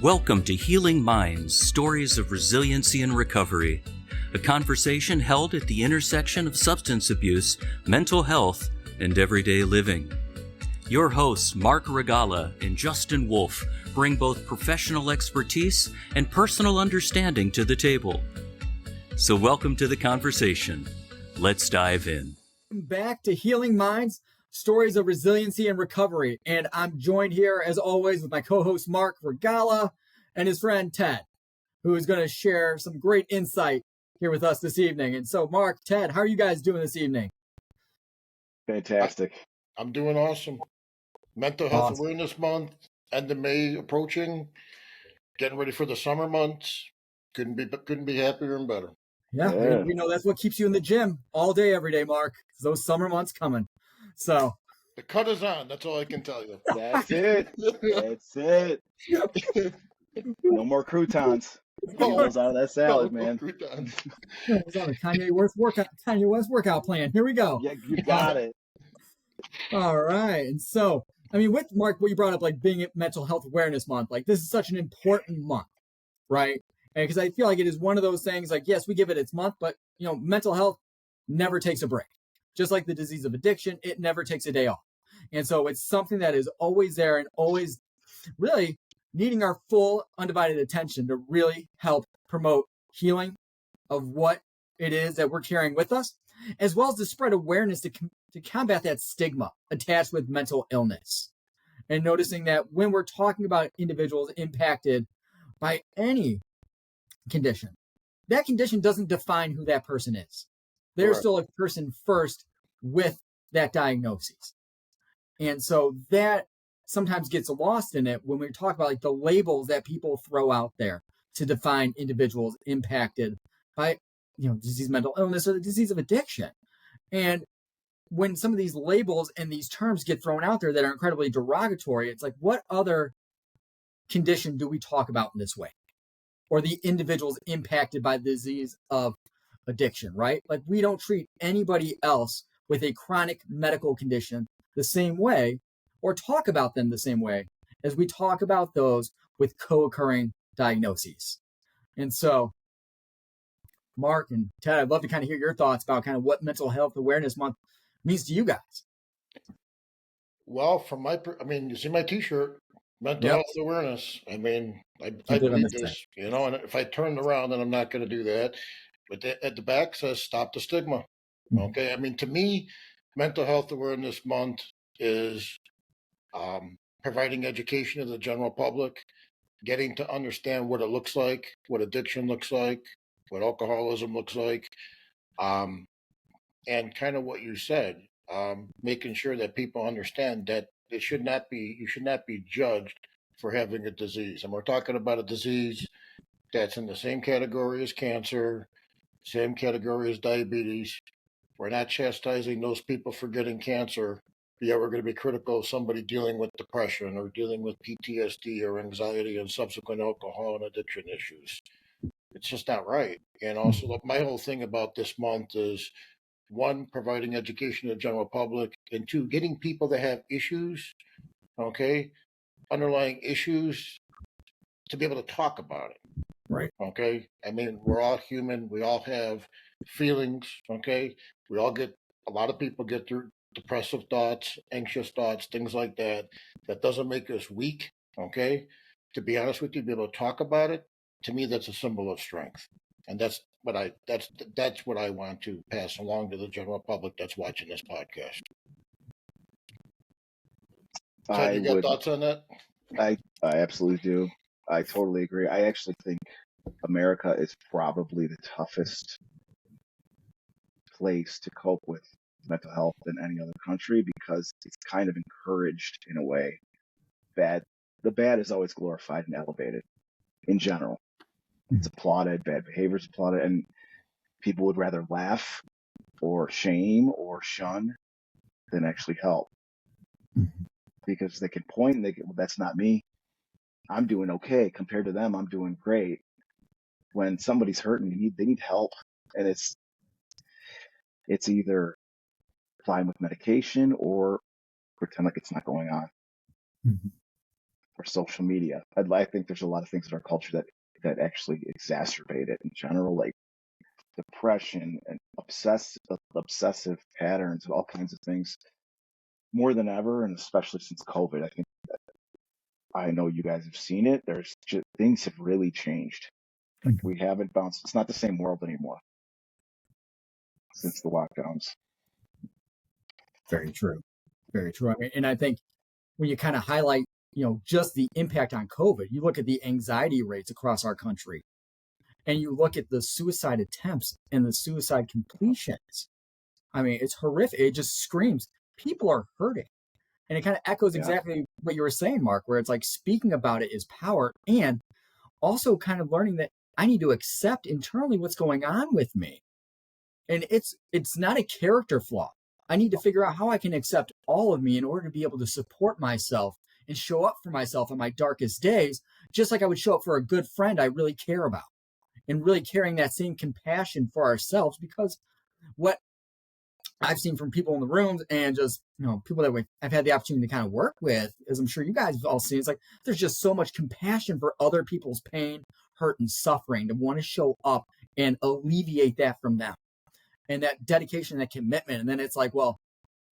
Welcome to Healing Minds, Stories of Resiliency and Recovery, a conversation held at the intersection of substance abuse, mental health, and everyday living. Your hosts, Mark Regala and Justin Wolf, bring both professional expertise and personal understanding to the table. So welcome to the conversation. Let's dive in. Back to Healing Minds, Stories of Resiliency and Recovery. And I'm joined here, as always, with my co-host, Mark Regala, and his friend, Ted, who is going to share some great insight here with us this evening. And so, Mark, Ted, how are you guys doing this evening? Fantastic. I'm doing awesome. Mental Health Awareness Month, end of May approaching, getting ready for the summer months. Couldn't be happier and better. Yeah. We know that's what keeps you in the gym all day, every day, Mark. Those summer months coming. So the cut is on. That's all I can tell you. That's it. That's it. No more croutons. Get those out of that salad, man. Croutons. It's on a Kanye West workout plan. Here we go. Yeah, you got it. All right. And so, I mean, with Mark, what you brought up, like being at Mental Health Awareness Month, like this is such an important month, right? Because I feel like it is one of those things, like, yes, we give it its month, but, you know, mental health never takes a break. Just like the disease of addiction, it never takes a day off. And so it's something that is always there and always really needing our full undivided attention to really help promote healing of what it is that we're carrying with us, as well as to spread awareness to combat that stigma attached with mental illness. And noticing that when we're talking about individuals impacted by any condition, that condition doesn't define who that person is. They're still a person first with that diagnosis. And so that sometimes gets lost in it when we talk about like the labels that people throw out there to define individuals impacted by, you know, disease, mental illness, or the disease of addiction. And when some of these labels and these terms get thrown out there that are incredibly derogatory, it's like, what other condition do we talk about in this way? Or the individuals impacted by the disease of addiction, right? Like we don't treat anybody else with a chronic medical condition the same way or talk about them the same way as we talk about those with co-occurring diagnoses. And so, Mark and Ted, I'd love to kind of hear your thoughts about kind of what Mental Health Awareness Month means to you guys. Well, you see my T-shirt, Mental Health Awareness. I mean, I believe this, you know, and if I turn around, then I'm not going to do that. But at the back says "Stop the Stigma." Okay, I mean, to me, Mental Health Awareness Month is providing education to the general public, getting to understand what it looks like, what addiction looks like, what alcoholism looks like, and kind of what you said, making sure that people understand that you should not be judged for having a disease. And we're talking about a disease that's in the same category as cancer, same category as diabetes. We're not chastising those people for getting cancer. Yeah, we're going to be critical of somebody dealing with depression or dealing with PTSD or anxiety and subsequent alcohol and addiction issues. It's just not right. And also, my whole thing about this month is, one, providing education to the general public, and two, getting people that have issues, okay, underlying issues, to be able to talk about it. Right. Okay. I mean, we're all human. We all have feelings. Okay. A lot of people get through depressive thoughts, anxious thoughts, things like that. That doesn't make us weak. Okay. To be honest with you, be able to talk about it, to me, that's a symbol of strength. And that's what I want to pass along to the general public that's watching this podcast. Ted, you got thoughts on that? I absolutely do. I totally agree. I actually think America is probably the toughest place to cope with mental health than any other country because it's kind of encouraged in a way. The bad is always glorified and elevated in general. It's applauded, bad behavior is applauded, and people would rather laugh or shame or shun than actually help. Because they can point and well, that's not me. I'm doing okay. Compared to them, I'm doing great. When somebody's hurting, they need help. And it's either fine with medication or pretend like it's not going on. or social media. I think there's a lot of things in our culture that actually exacerbate it in general, like depression and obsessive patterns and all kinds of things more than ever, and especially since COVID. I know you guys have seen it. There's just, things have really changed. Like we haven't bounced. It's not the same world anymore since the lockdowns. Very true. Very true. I mean, and I think when you kind of highlight, just the impact on COVID, you look at the anxiety rates across our country and you look at the suicide attempts and the suicide completions. I mean, it's horrific. It just screams people are hurting. And it kind of echoes exactly what you were saying, Mark, where it's like speaking about it is power, and also kind of learning that I need to accept internally what's going on with me. And it's not a character flaw. I need to figure out how I can accept all of me in order to be able to support myself and show up for myself on my darkest days, just like I would show up for a good friend I really care about, and really carrying that same compassion for ourselves. Because what I've seen from people in the rooms and just, people that I've had the opportunity to kind of work with, as I'm sure you guys have all seen, it's like there's just so much compassion for other people's pain, hurt, and suffering to want to show up and alleviate that from them. And that dedication, that commitment. And then it's like, well,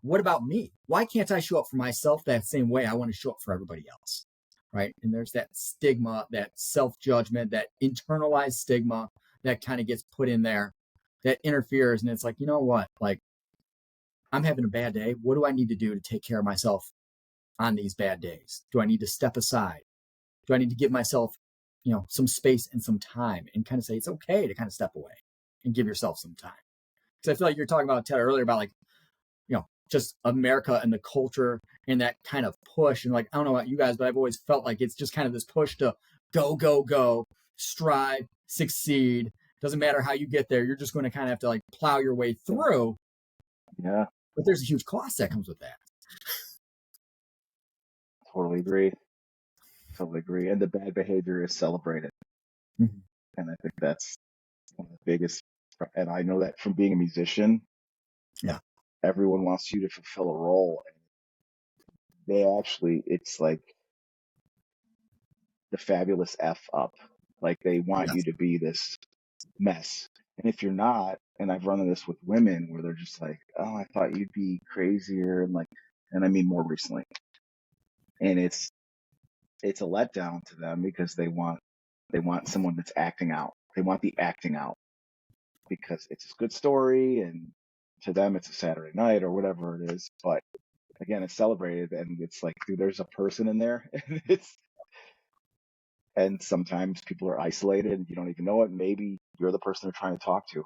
what about me? Why can't I show up for myself that same way I want to show up for everybody else? Right. And there's that stigma, that self-judgment, that internalized stigma that kind of gets put in there that interferes. And it's like, you know what? Like, I'm having a bad day. What do I need to do to take care of myself on these bad days? Do I need to step aside? Do I need to give myself, some space and some time, and kind of say it's okay to kind of step away and give yourself some time? Because I feel like you're talking about, Ted, earlier about like, just America and the culture and that kind of push. And like, I don't know about you guys, but I've always felt like it's just kind of this push to go, go, go, strive, succeed. Doesn't matter how you get there. You're just going to kind of have to like plow your way through. Yeah. But there's a huge cost that comes with that. Totally agree. And the bad behavior is celebrated. Mm-hmm. And I think that's one of the biggest. And I know that from being a musician. Yeah. Everyone wants you to fulfill a role. It's like the fabulous F up. Like they want you to be this mess. And if you're not, and I've run into this with women where they're just like, oh, I thought you'd be crazier. And I mean more recently. And it's a letdown to them because they want someone that's acting out. They want the acting out because it's a good story, and to them it's a Saturday night or whatever it is. But again, it's celebrated, and it's like, dude, there's a person in there, and sometimes people are isolated and you don't even know it. Maybe you're the person they're trying to talk to,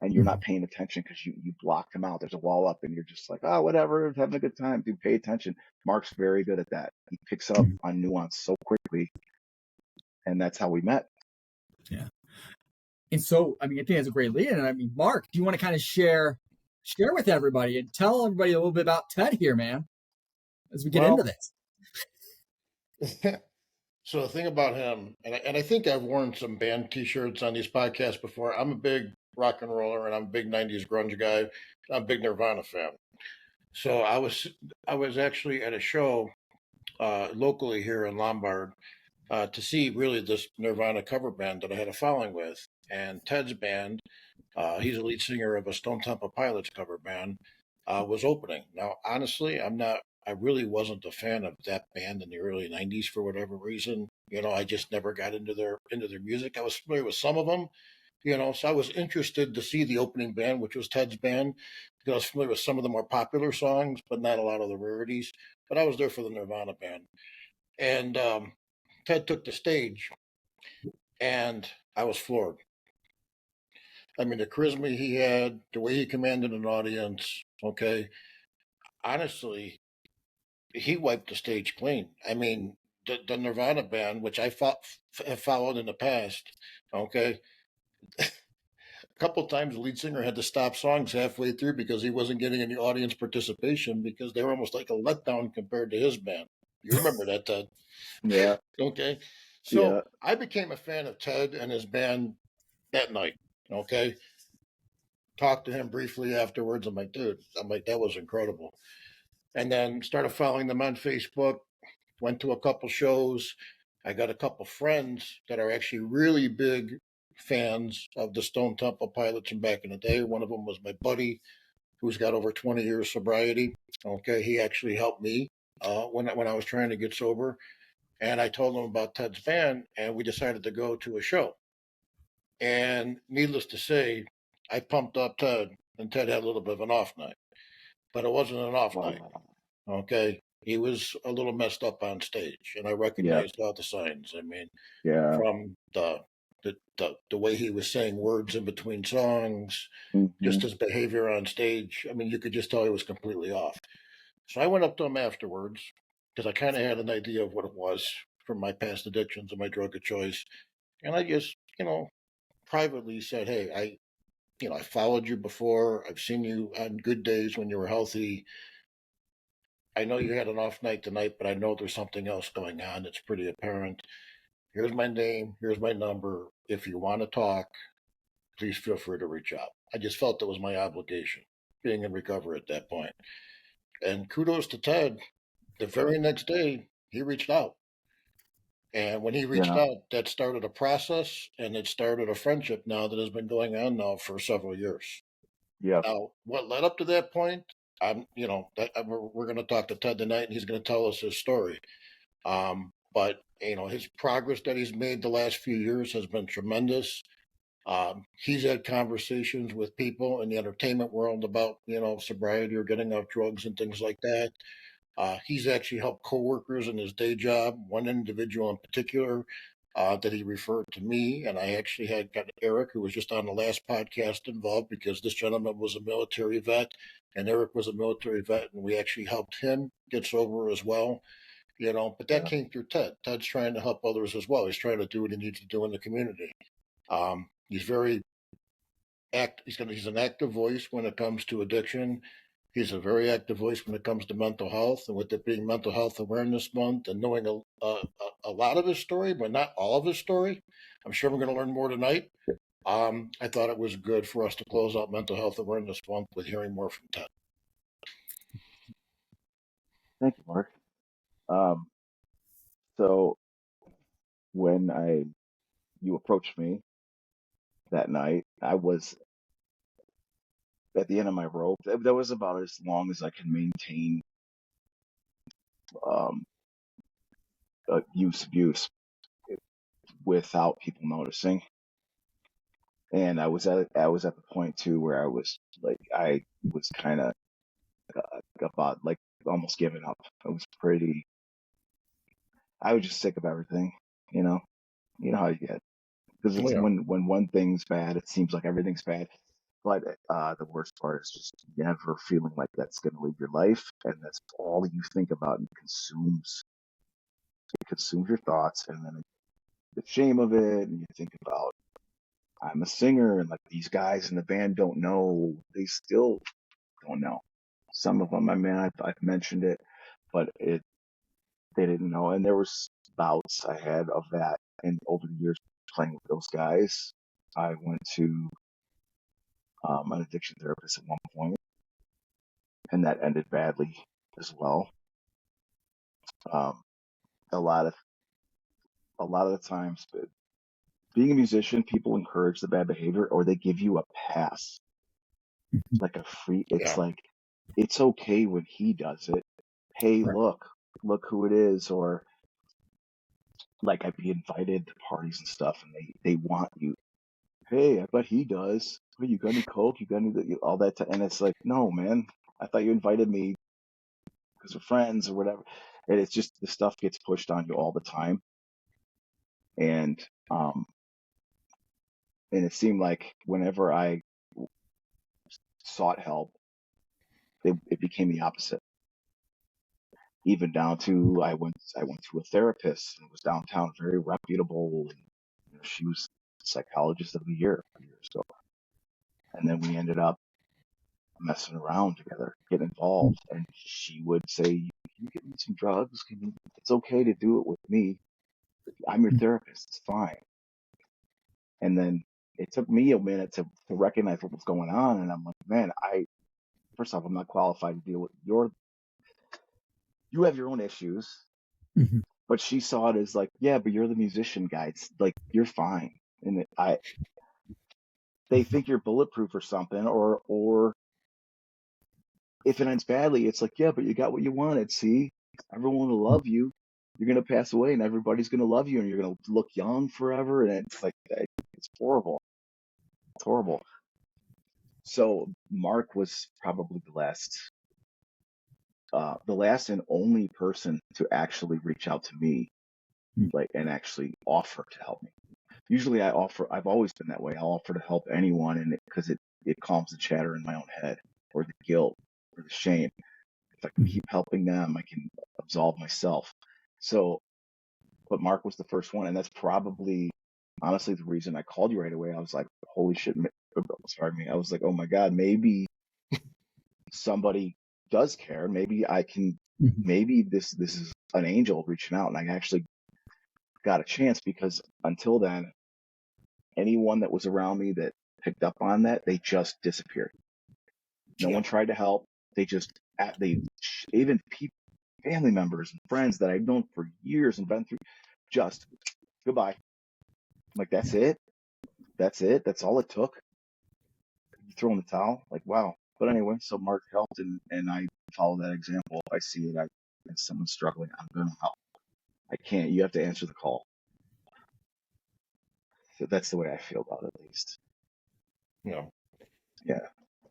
and you're not paying attention because you blocked them out. There's a wall up, and you're just like, oh, whatever, having a good time. Dude, pay attention. Mark's very good at that. He picks up on nuance so quickly, and that's how we met. Yeah. And so, I mean, I think that's a great lead. And I mean, Mark, do you want to kind of share with everybody and tell everybody a little bit about Ted here, man, as we get into this? So the thing about him, and I think I've worn some band T-shirts on these podcasts before. I'm a big rock and roller, and I'm a big '90s grunge guy. I'm a big Nirvana fan. So I was actually at a show locally here in Lombard to see really this Nirvana cover band that I had a following with, and Ted's band. He's a lead singer of a Stone Temple Pilots cover band. Was opening. Now, honestly, I really wasn't a fan of that band in the early '90s for whatever reason. I just never got into their music. I was familiar with some of them, so I was interested to see the opening band, which was Ted's band, because I was familiar with some of the more popular songs, but not a lot of the rarities. But I was there for the Nirvana band, and Ted took the stage, and I was floored. I mean, the charisma he had, the way he commanded an audience. Okay, honestly, he wiped the stage clean. I mean, the Nirvana band, which I have followed in the past, okay, a couple times the lead singer had to stop songs halfway through because he wasn't getting any audience participation because they were almost like a letdown compared to his band. You remember that, Ted? Yeah. Okay. So I became a fan of Ted and his band that night. Okay. Talked to him briefly afterwards. I'm like, dude, that was incredible. And then started following them on Facebook. went to a couple shows. I got a couple friends that are actually really big fans of the Stone Temple Pilots from back in the day. One of them was my buddy, who's got over 20 years sobriety. Okay, he actually helped me when I was trying to get sober, and I told him about Ted's band, and we decided to go to a show. And needless to say, I pumped up Ted, and Ted had a little bit of an off night, but it wasn't an off night. Wow. Okay, he was a little messed up on stage, and I Yeah. recognized all the signs. I mean, Yeah. from the way he was saying words in between songs, hmm just his behavior on stage. I mean, you could just tell he was completely off. So I went up to him afterwards because I kind of had an idea of what it was from my past addictions and my drug of choice, and I just, privately said, "Hey, I followed you before. I've seen you on good days when you were healthy. I know you had an off night tonight, but I know there's something else going on. It's pretty apparent. Here's my name. Here's my number. If you want to talk, please feel free to reach out." I just felt it was my obligation, being in recovery at that point. And kudos to Ted. The very next day, he reached out. And when he reached Yeah. out, that started a process, and it started a friendship now that has been going on now for several years. Yeah. Now, what led up to that point, we're going to talk to Ted tonight, and he's going to tell us his story. But his progress that he's made the last few years has been tremendous. He's had conversations with people in the entertainment world about sobriety or getting off drugs and things like that. He's actually helped coworkers in his day job. One individual in particular that he referred to me, and I actually had got Eric, who was just on the last podcast, involved because this gentleman was a military vet, and Eric was a military vet, and we actually helped him get sober as well. But that Yeah. came through Ted. Ted's trying to help others as well. He's trying to do what he needs to do in the community. He's very he's an active voice when it comes to addiction. He's a very active voice when it comes to mental health, and with it being Mental Health Awareness Month, and knowing a lot of his story, but not all of his story. I'm sure we're going to learn more tonight. I thought it was good for us to close out Mental Health Awareness Month with hearing more from Ted. Thank you, Mark. So when you approached me that night, I was at the end of my rope. That was about as long as I could maintain um, abuse without people noticing. And I was at the point too where I was kind of about like almost giving up. I was just sick of everything, you know. You know how you get, because Oh it's yeah, when one thing's bad, it seems like everything's bad. But the worst part is just never feeling like that's going to leave your life, and that's all you think about, and it consumes your thoughts, and then the shame of it, and you think about, I'm a singer, and like these guys in the band don't know, they still don't know. Some of them, I mean, I've mentioned it, but they didn't know, and there was bouts I had of that, and over the years playing with those guys, I went to an addiction therapist at one point, and that ended badly as well. Um, a lot of the times, being a musician, people encourage the bad behavior, or they give you a pass, like a free. It's yeah, like it's okay when he does it. Hey, Right. look who it is, or like I'd be invited to parties and stuff, and they want you. Hey, I bet he does. Hey, you got any coke? You got any all that? And it's like, no, man. I thought you invited me because we're friends or whatever. And it's just the stuff gets pushed on you all the time, and um, and it seemed like whenever I sought help, it became the opposite. Even down to I went to a therapist, and it was downtown, very reputable, and she was psychologist of the year a few years ago. And then we ended up messing around together, getting involved, and she would say, "Can you get me some drugs? It's okay to do it with me. I'm your therapist. It's fine." And then it took me a minute to recognize what was going on, and I'm like, man, first off, I'm not qualified to deal with you have your own issues, Mhm. But she saw it as like, yeah, but you're the musician guy. It's like, you're fine. And they think you're bulletproof or something, or if it ends badly, it's like, yeah, but you got what you wanted. See, everyone will love you. You're gonna pass away, and everybody's gonna love you, and you're gonna look young forever. And it's like, it's horrible. It's horrible. So Mark was probably the last and only person to actually reach out to me, Mm. like, and actually offer to help me. Usually, I've always been that way. I'll offer to help anyone, and because it calms the chatter in my own head, or the guilt, or the shame. If I can Mhm. keep helping them, I can absolve myself. So, but Mark was the first one, and that's probably honestly the reason I called you right away. I was like, holy shit, sorry me. I was like, oh my God, maybe somebody does care. Maybe I can. Mhm. Maybe this is an angel reaching out, and I actually got a chance, because until then, anyone that was around me that picked up on that, they just disappeared. No Yeah. one tried to help. They even people, family members and friends that I've known for years and been through, just goodbye. I'm like, that's it. That's it. That's all it took. You throw in the towel. Like, wow. But anyway, so Mark helped, and I follow that example. If I see it, if someone's struggling, I'm gonna help. I can't. You have to answer the call. So that's the way I feel about it, at least. No. Yeah.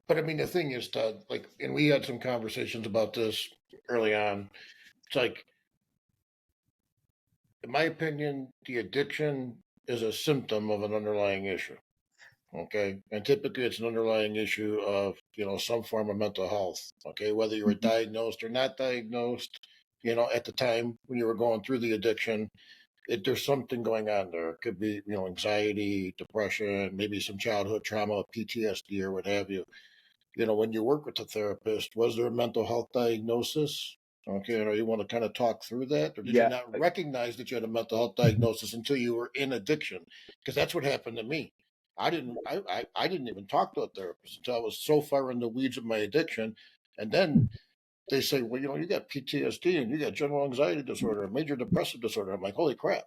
But I mean, the thing is, Todd, like, and we had some conversations about this early on. It's like, in my opinion, the addiction is a symptom of an underlying issue. Okay. And typically it's an underlying issue of, some form of mental health. Okay. Whether you were Hmm. diagnosed or not diagnosed, at the time when you were going through the addiction, there's something going on there. It could be, anxiety, depression, maybe some childhood trauma, PTSD, or what have you. When you work with a therapist, was there a mental health diagnosis? Okay, or you want to kind of talk through that, or did you Yeah. not recognize that you had a mental health Mhm. diagnosis until you were in addiction? Because that's what happened to me. I didn't even talk to a therapist until I was so far in the weeds of my addiction, and then they say, well, you got PTSD and you got general anxiety disorder, a major depressive disorder. I'm like, holy crap.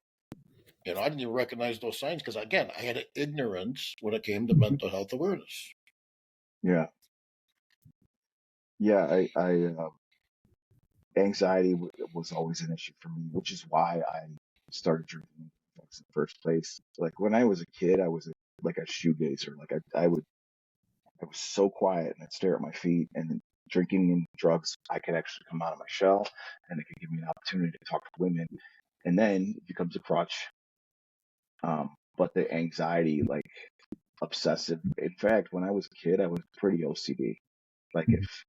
I didn't even recognize those signs because, again, I had ignorance when it came to Mhm. mental health awareness. Yeah. Yeah. Anxiety was always an issue for me, which is why I started drinking drugs in the first place. Like when I was a kid, I was like a shoegazer. Like I was so quiet, and I'd stare at my feet. And then drinking and drugs, I could actually come out of my shell, and it could give me an opportunity to talk to women. And then it becomes a crutch. But the anxiety, like obsessive. In fact, when I was a kid, I was pretty OCD. Like Mhm. if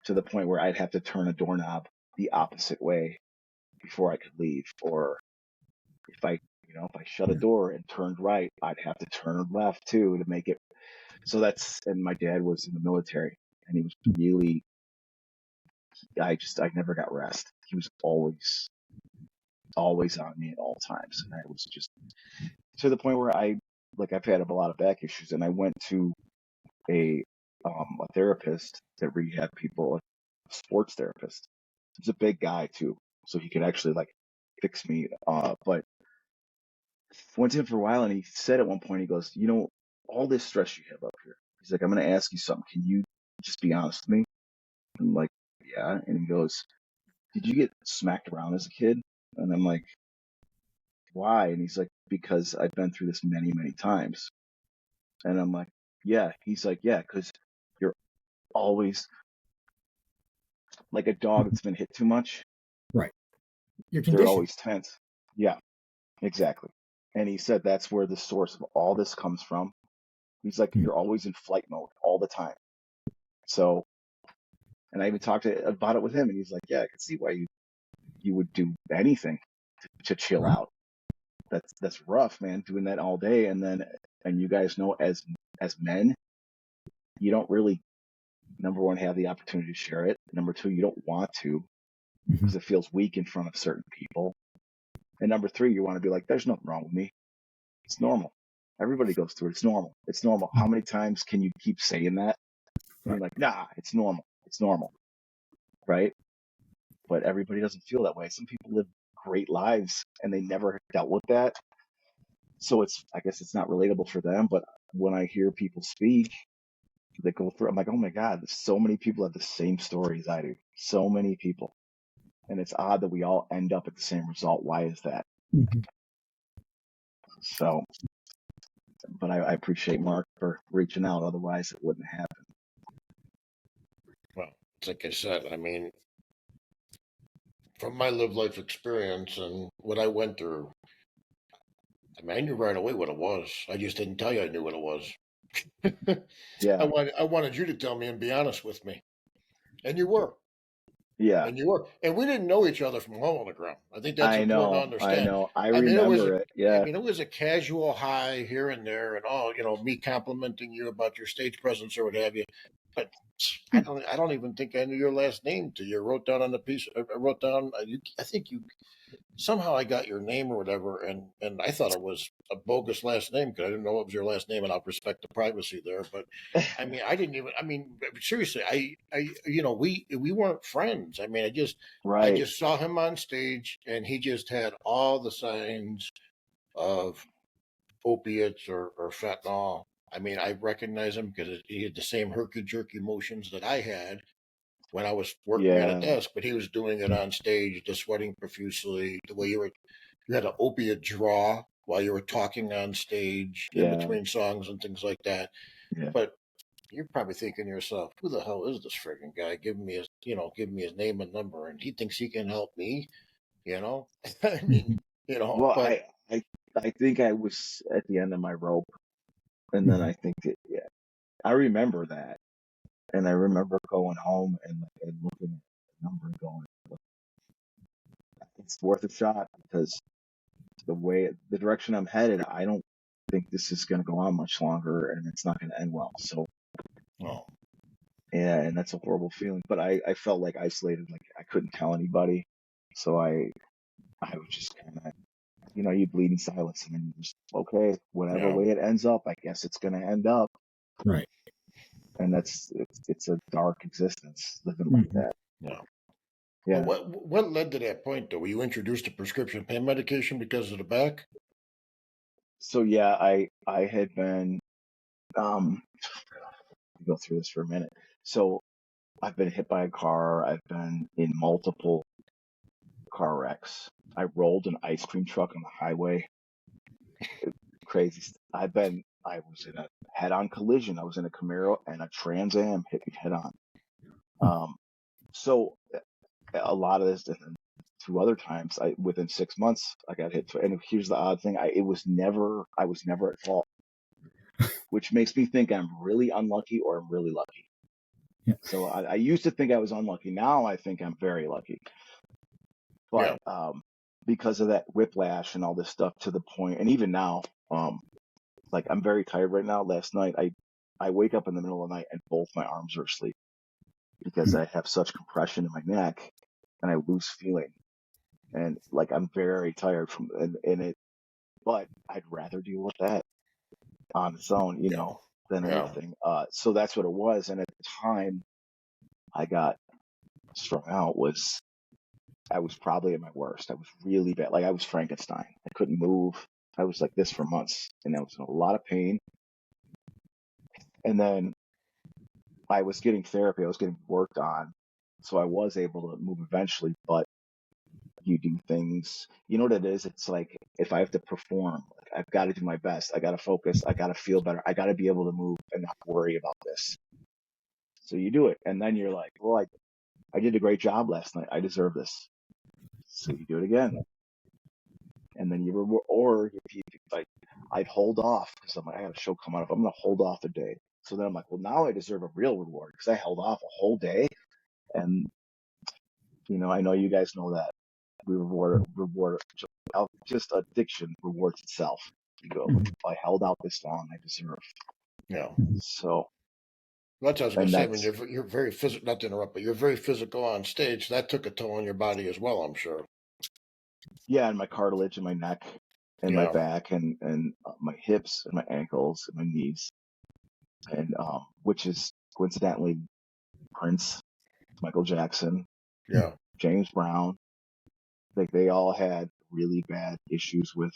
to the point where I'd have to turn a doorknob the opposite way before I could leave, or if I shut a Yeah. door and turned right, I'd have to turn left too to make it. So and my dad was in the military, and he was really, I never got rest. He was always on me at all times. And I was just to the point where I've had a lot of back issues, and I went to a, a therapist that rehab people, a sports therapist. He's a big guy too, so he could actually like fix me. But went to him for a while, and he said at one point, he goes, all this stress you have up here. He's like, I'm going to ask you something. Can you just be honest with me? I'm like, yeah. And he goes, did you get smacked around as a kid? And I'm like, why? And he's like, because I've been through this many, many times. And I'm like, yeah. He's like, yeah, because you're always like a dog Mhm. that's been hit too much. Right. Your They're condition. always tense. Yeah, exactly. And he said that's where the source of all this comes from. He's like, Mhm. you're always in flight mode all the time. So, and I even talked about it with him, and he's like, yeah, I can see why you would do anything to chill Right. out. That's rough, man, doing that all day. And you guys know, as men, you don't really, number one, have the opportunity to share it. Number two, you don't want to, Mhm. because it feels weak in front of certain people. And number three, you want to be like, there's nothing wrong with me. It's normal. Everybody goes through it. It's normal. It's normal. How many times can you keep saying that? And Right. you're like, nah, it's normal. It's normal. Right. But everybody doesn't feel that way. Some people live great lives and they never dealt with that. So I guess it's not relatable for them. But when I hear people speak, they go through, I'm like, oh my God, so many people have the same story as I do. So many people. And it's odd that we all end up at the same result. Why is that? Mm-hmm. So, but I appreciate Mark for reaching out. Otherwise, it wouldn't happen. Well, it's like I said, I mean, from my lived life experience and what I went through, I mean, I knew right away what it was. I just didn't tell you I knew what it was. Yeah, I wanted you to tell me and be honest with me, and you were. yeah, And you were, and we didn't know each other from hole in the ground. I think that's I important to know, I understand. know. I I mean, remember it. Yeah. it was a casual hi here and there, and all me complimenting you about your stage presence or what have you. But I don't even think I knew your last name till you wrote down on the piece. I wrote down. I think you somehow I got your name or whatever, and I thought it was a bogus last name because I didn't know it was your last name, and I'll respect the privacy there. But I mean, I didn't even. I mean, seriously, we weren't friends. I mean, I Right. just saw him on stage, and he just had all the signs of opiates or fentanyl. I mean, I recognize him because he had the same herky jerky motions that I had when I was working at a Yeah, desk, but he was doing it on stage, just sweating profusely. The way you had an opiate draw while you were talking on stage in yeah, between songs and things like that. yeah. But you're probably thinking to yourself, who the hell is this frigging guy giving me his name and number, and he thinks he can help me, you know? I mean, Well, but I think I was at the end of my rope, and then I think that, yeah, I remember that, and I remember going home and looking at the number and going, it's worth a shot because the direction I'm headed, I don't think this is going to go on much longer, and it's not going to end well. So, oh, yeah, and that's a horrible feeling. But I felt like isolated, like I couldn't tell anybody, so I was just kind of, you bleed in silence, and then you just, okay, whatever yeah, way it ends up, I guess it's going to end up. Right. And it's a dark existence living like Mm-hmm. that. yeah. Well, Yeah. what led to that point though? Were you introduced to prescription pain medication because of the back? So yeah, I had been go through this for a minute. So I've been hit by a car. I've been in multiple car wrecks. I rolled an ice cream truck on the highway. Crazy. I was in a head-on collision. I was in a Camaro and a Trans Am hit me head on. So a lot of this, and then 2 other times, within 6 months, I got hit. And here's the odd thing: I was never at fault, which makes me think I'm really unlucky or I'm really lucky. Yeah. So I used to think I was unlucky. Now I think I'm very lucky. Yeah, But because of that whiplash and all this stuff, to the point, and even now, like I'm very tired right now. Last night, I wake up in the middle of the night and both my arms are asleep because I have such compression in my neck and I lose feeling. And like I'm very tired and it, but I'd rather deal with that on its own, yeah, than yeah, anything. So that's what it was. And at the time I got strung out I was probably at my worst. I was really bad. Like I was Frankenstein. I couldn't move. I was like this for months, and I was in a lot of pain. And then I was getting therapy. I was getting worked on, so I was able to move eventually. But you do things, you know what it is? It's like if I have to perform, like I've got to do my best. I got to focus. I got to feel better. I got to be able to move and not worry about this. So you do it, and then you're like, well, I did a great job last night. I deserve this. So you do it again, and then you reward, or if you like, I'd hold off because I'm like, I got a show coming up. I'm gonna hold off a day. So then I'm like, well, now I deserve a real reward because I held off a whole day, and I know you guys know that we reward just addiction rewards itself. You go, Mm-hmm. if I held out this long, I deserve. yeah. So, Well, that's what I was going and to say. I mean, that's, you're very physical. Not to interrupt, but you're very physical on stage. That took a toll on your body as well, I'm sure. yeah, and my cartilage in my neck and my Yeah, back and my hips and my ankles and my knees, and which is coincidentally Prince, Michael Jackson, yeah, James Brown, Like they all had really bad issues with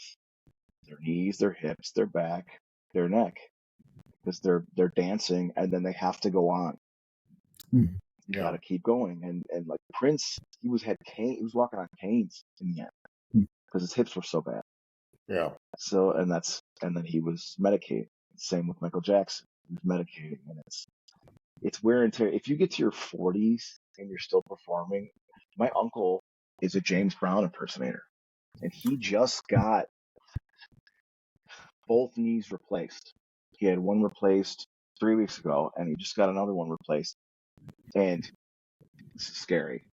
their knees, their hips, their back, their neck, because they're dancing and then they have to go on. Hmm. You Yeah. got to keep going. And like Prince, he was walking on canes in the end Hmm. because his hips were so bad. Yeah. So and then he was medicated. Same with Michael Jackson. He was medicating, and it's wear and tear. If you get to your 40s and you're still performing, my uncle is a James Brown impersonator, and he just got both knees replaced. He had one replaced 3 weeks ago, and he just got another one replaced. And this is scary.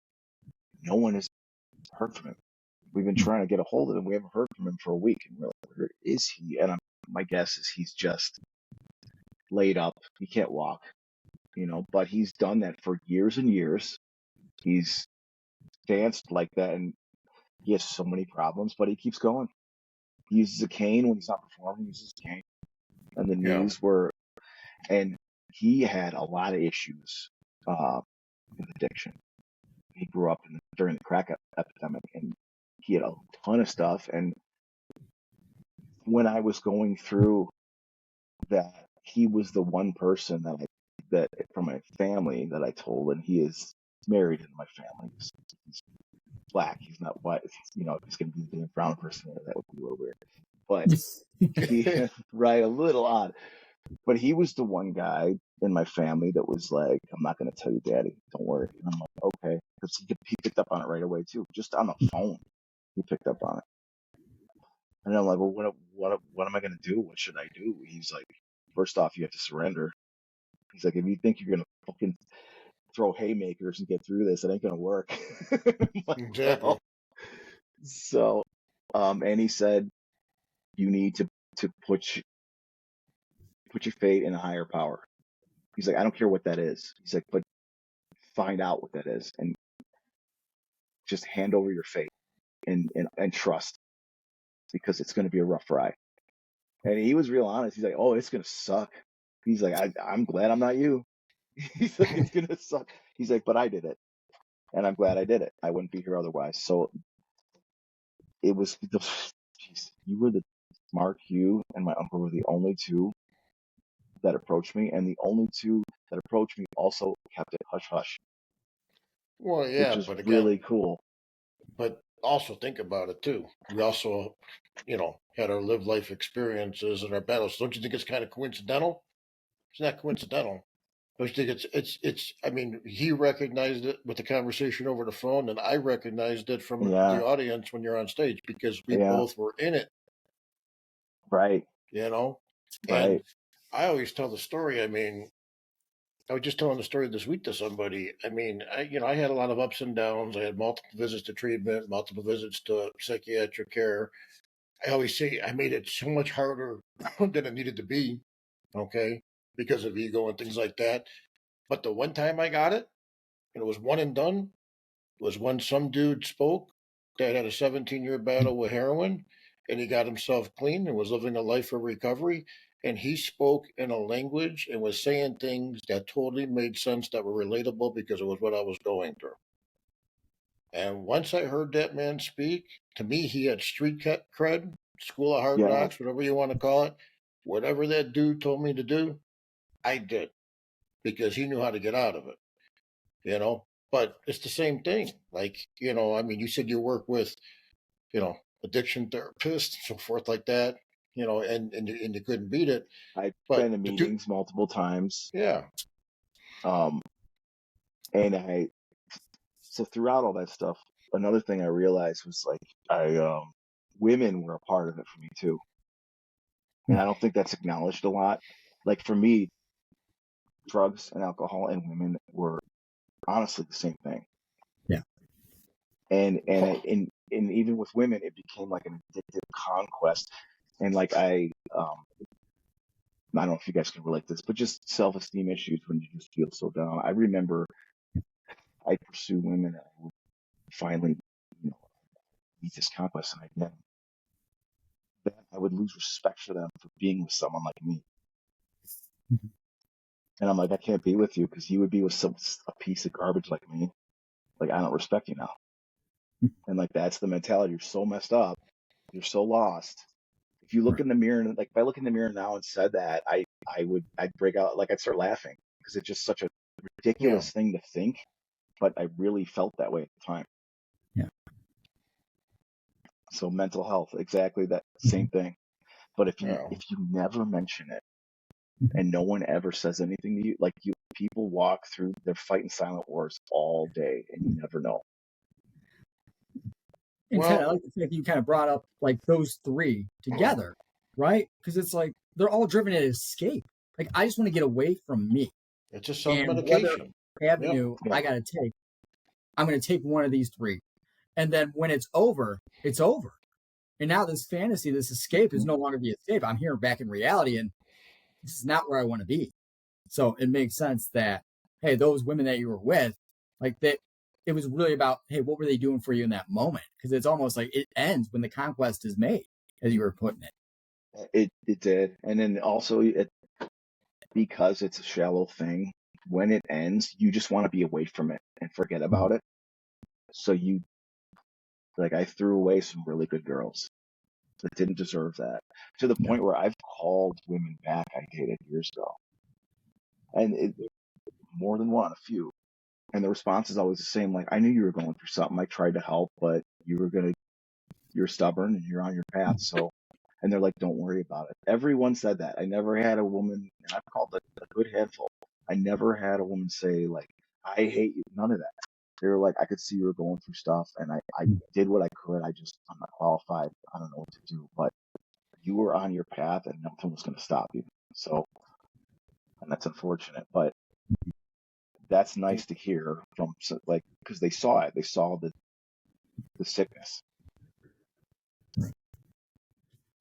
No one has heard from him. We've been trying to get a hold of him. We haven't heard from him for a week. And we're like, where is he? And my guess is he's just laid up. He can't walk, but he's done that for years and years. He's danced like that, and he has so many problems, but he keeps going. He uses a cane when he's not performing. He uses a cane, and the Yeah. knees and he had a lot of issues with addiction. He grew up during the crack epidemic, and he had a ton of stuff. And when I was going through that, he was the one person that from my family that I told, and he is married in my family. He's black. He's not white. If he's going to be the brown person, that would be a little weird. But he, right, a little odd. But he was the one guy in my family that was like, I'm not going to tell you, Daddy. Don't worry. And I'm like, okay. Because he picked up on it right away, too. Just on the phone, he picked up on it. And I'm like, well, what am I going to do? What should I do? He's like, first off, you have to surrender. He's like, if you think you're going to fucking throw haymakers and get through this, it ain't going to work. Like, Exactly. well, so, and he said, you need to put your fate in a higher power. He's like, I don't care what that is. He's like, but find out what that is and just hand over your fate and trust, because it's going to be a rough ride. And he was real honest. He's like, oh, it's going to suck. He's like, I'm glad I'm not you. He's like, it's going to suck. He's like, but I did it. And I'm glad I did it. I wouldn't be here otherwise. So it was, geez, Mark, you and my uncle were the only two that approached me. And the only two that approached me also kept it hush hush, Well, which yeah, is but again, really cool. but also think about it too. We also, had our live life experiences and our battles. Don't you think it's kind of coincidental? It's not coincidental. Don't you think it's I mean, he recognized it with the conversation over the phone, and I recognized it from Yeah. the audience when you're on stage because we Yeah. both were in it, Right. And Right. I always tell the story. I mean, I was just telling the story this week to somebody. I mean, I had a lot of ups and downs. I had multiple visits to treatment, multiple visits to psychiatric care. I always say I made it so much harder than it needed to be, okay, because of ego and things like that. But the one time I got it, and it was one and done, was when some dude spoke that had a 17-year battle with heroin, and he got himself clean and was living a life of recovery. And he spoke in a language and was saying things that totally made sense, that were relatable, because it was what I was going through. And once I heard that man speak, to me, he had street cred, school of hard Yeah. knocks, whatever you want to call it. Whatever that dude told me to do, I did, because he knew how to get out of it. But it's the same thing. Like, I mean, you said you work with, addiction therapists, so forth like that, and you couldn't beat it. I've But been to the dude, meetings multiple times. yeah, Um, and so throughout all that stuff, another thing I realized was like, women were a part of it for me too. And I don't think that's acknowledged a lot. Like for me, drugs and alcohol and women were honestly the same thing. Yeah. And even with women, it became like an addictive conquest. And like I don't know if you guys can relate to this, but just self-esteem issues when you just feel so down. I remember I'd pursue women and I would finally, meet this conquest, and then I would lose respect for them for being with someone like me. Mhm. And I'm like, I can't be with you because you would be with a piece of garbage like me. Like, I don't respect you now. And like, that's the mentality. You're so messed up. You're so lost. If you look Right. in the mirror, and like, if I look in the mirror now and said that, I'd break out, like, I'd start laughing because it's just such a Yeah. ridiculous thing to think. But I really felt that way at the time. Yeah. So mental health, exactly that Mhm. same thing. But if Yeah. you never mention it Mhm. and no one ever says anything to you, like, people walk through, they're fighting silent wars all day and you never know. And Ted, I Well, like the fact that you kind of brought up like those three together, right? Because it's like they're all driven at escape. Like I just want to get away from me, it's a and whatever self-medication. Yeah. avenue Yeah. I got to take, I'm going to take one of these three. And then when it's over, it's over. And now this fantasy, this escape is no longer the escape. I'm here back in reality, and this is not where I want to be. So it makes sense that, hey, those women that you were with, like that, it was really about, hey, what were they doing for you in that moment? Because it's almost like it ends when the conquest is made, as you were putting it. It did. And then also, because it's a shallow thing, when it ends, you just want to be away from it and forget about it. So I threw away some really good girls that didn't deserve that, to the Yeah. point where I've called women back I dated years ago, and more than one, a few. And the response is always the same. Like, I knew you were going through something. I tried to help, but you're stubborn and you're on your path. So, and they're like, don't worry about it. Everyone said that. I never had a woman, and I've called a good handful. I never had a woman say, like, I hate you. None of that. They were like, I could see you were going through stuff, and I did what I could. I'm not qualified. I don't know what to do, but you were on your path, and nothing was going to stop you. So, and that's unfortunate, but that's nice to hear from, like, because they saw it. They saw the sickness. And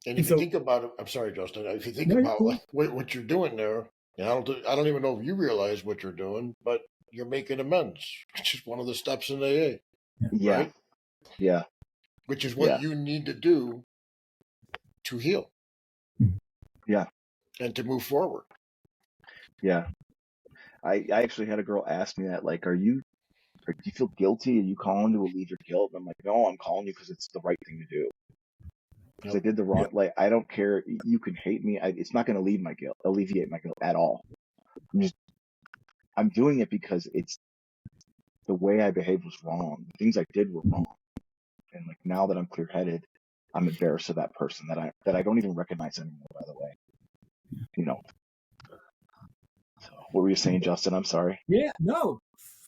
And if you so, think about it, I'm sorry, Justin. If you think no, you're about cool. what you're doing there, and I don't even know if you realize what you're doing, but you're making amends, which is one of the steps in AA, Yeah. Yeah, right? yeah, Which is what yeah, you need to do to heal Mhm. yeah, and to move forward. yeah. I actually had a girl ask me that, like, do you feel guilty? Are you calling to alleviate your guilt? And I'm like, no, I'm calling you because it's the right thing to do. Because I Yep. did the Yeah. wrong, like, I don't care. You can hate me. It's not going to alleviate my guilt at all. I'm doing it because it's the way I behaved was wrong. The things I did were wrong. And like, now that I'm clear headed, I'm embarrassed of that person that I don't even recognize anymore, by the way. You know. So what were you saying, Justin? I'm sorry. Yeah. No,